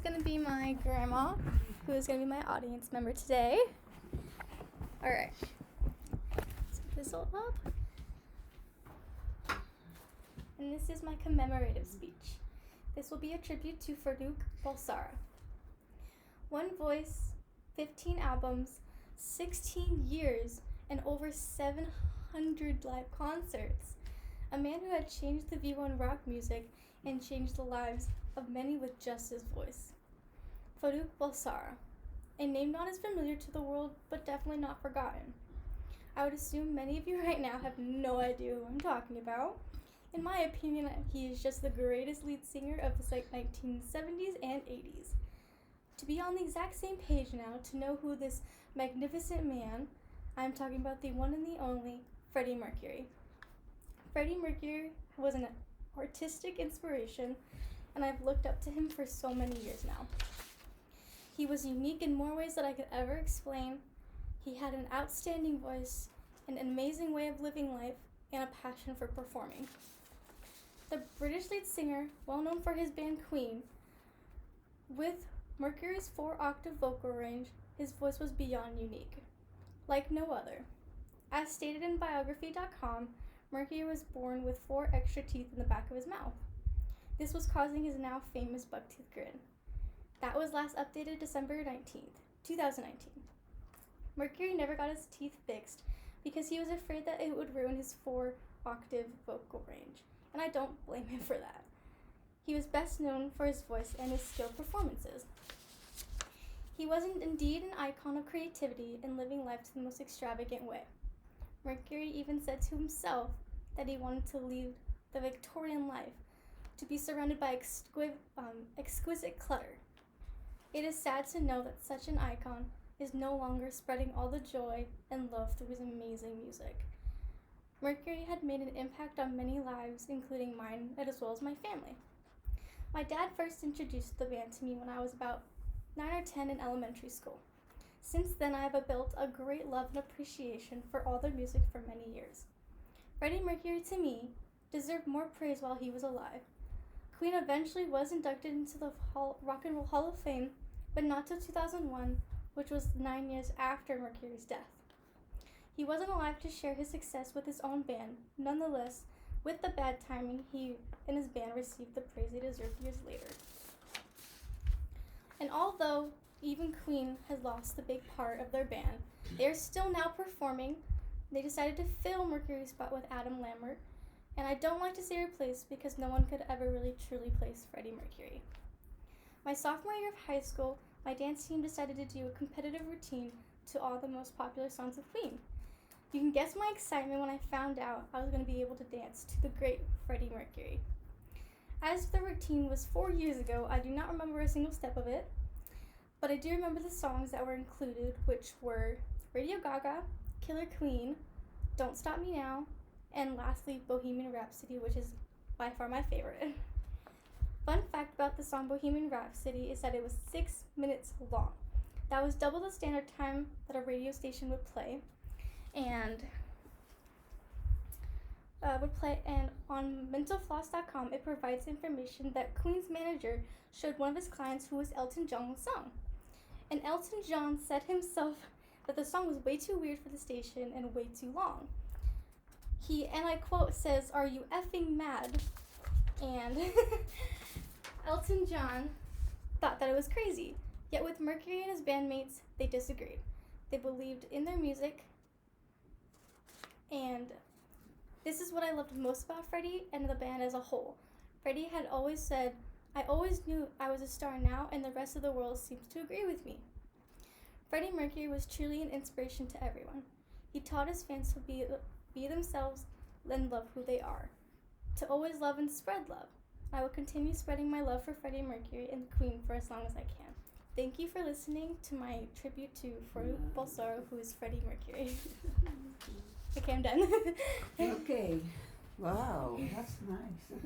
going to be my grandma, who is going to be my audience member today. All right. Set this all up. And this is my commemorative speech. This will be a tribute to Farouk Balsara. One voice, 15 albums, 16 years, and over 700 live concerts. A man who had changed the view on rock music and changed the lives of many with just his voice. Farouk Balsara, a name not as familiar to the world, but definitely not forgotten. I would assume many of you right now have no idea who I'm talking about. In my opinion, he is just the greatest lead singer of the 1970s and 80s. To be on the exact same page now, to know who this magnificent man, I'm talking about the one and the only Freddie Mercury. Freddie Mercury was an artistic inspiration, and I've looked up to him for so many years now. He was unique in more ways than I could ever explain. He had an outstanding voice, an amazing way of living life, and a passion for performing. The British lead singer, well known for his band Queen, with Mercury's 4-octave vocal range, his voice was beyond unique, like no other. As stated in biography.com, Mercury was born with 4 extra teeth in the back of his mouth. This was causing his now famous buck-tooth grin. That was last updated December 19th, 2019. Mercury never got his teeth fixed because he was afraid that it would ruin his 4-octave vocal range, and I don't blame him for that. He was best known for his voice and his skilled performances. He was indeed an icon of creativity and living life to the most extravagant way. Mercury even said to himself that he wanted to lead the Victorian life, to be surrounded by exquisite clutter. It is sad to know that such an icon is no longer spreading all the joy and love through his amazing music. Mercury had made an impact on many lives, including mine as well as my family. My dad first introduced the band to me when I was about 9 or 10 in elementary school. Since then, I have built a great love and appreciation for all their music for many years. Freddie Mercury, to me, deserved more praise while he was alive. Queen eventually was inducted into the Rock and Roll Hall of Fame, but not till 2001, which was 9 years after Mercury's death. He wasn't alive to share his success with his own band. Nonetheless, with the bad timing, he and his band received the praise they deserved years later. And although even Queen has lost the big part of their band, they are still now performing. They decided to fill Mercury's spot with Adam Lambert, and I don't like to say replace because no one could ever really truly place Freddie Mercury. My sophomore year of high school, my dance team decided to do a competitive routine to all the most popular songs of Queen. You can guess my excitement when I found out I was going to be able to dance to the great Freddie Mercury. As the routine was 4 years ago, I do not remember a single step of it, but I do remember the songs that were included, which were Radio Gaga, Killer Queen, Don't Stop Me Now, and lastly, Bohemian Rhapsody, which is by far my favorite. Fun fact about the song Bohemian Rhapsody is that it was 6 minutes long. That was double the standard time that a radio station would play, and on mentalfloss.com it provides information that Queen's manager showed one of his clients who was Elton John the song. And Elton John said himself that the song was way too weird for the station and way too long. He, and I quote, says, "Are you effing mad?" And Elton John thought that it was crazy. Yet with Mercury and his bandmates, they disagreed. They believed in their music, and this is what I loved most about Freddie and the band as a whole. Freddie had always said, "I always knew I was a star now, and the rest of the world seems to agree with me." Freddie Mercury was truly an inspiration to everyone. He taught his fans to be themselves and love who they are, to always love and spread love. I will continue spreading my love for Freddie Mercury and Queen for as long as I can. Thank you for listening to my tribute to Farouk Balsara, who is Freddie Mercury. Okay, I'm done. Okay. Wow, that's nice.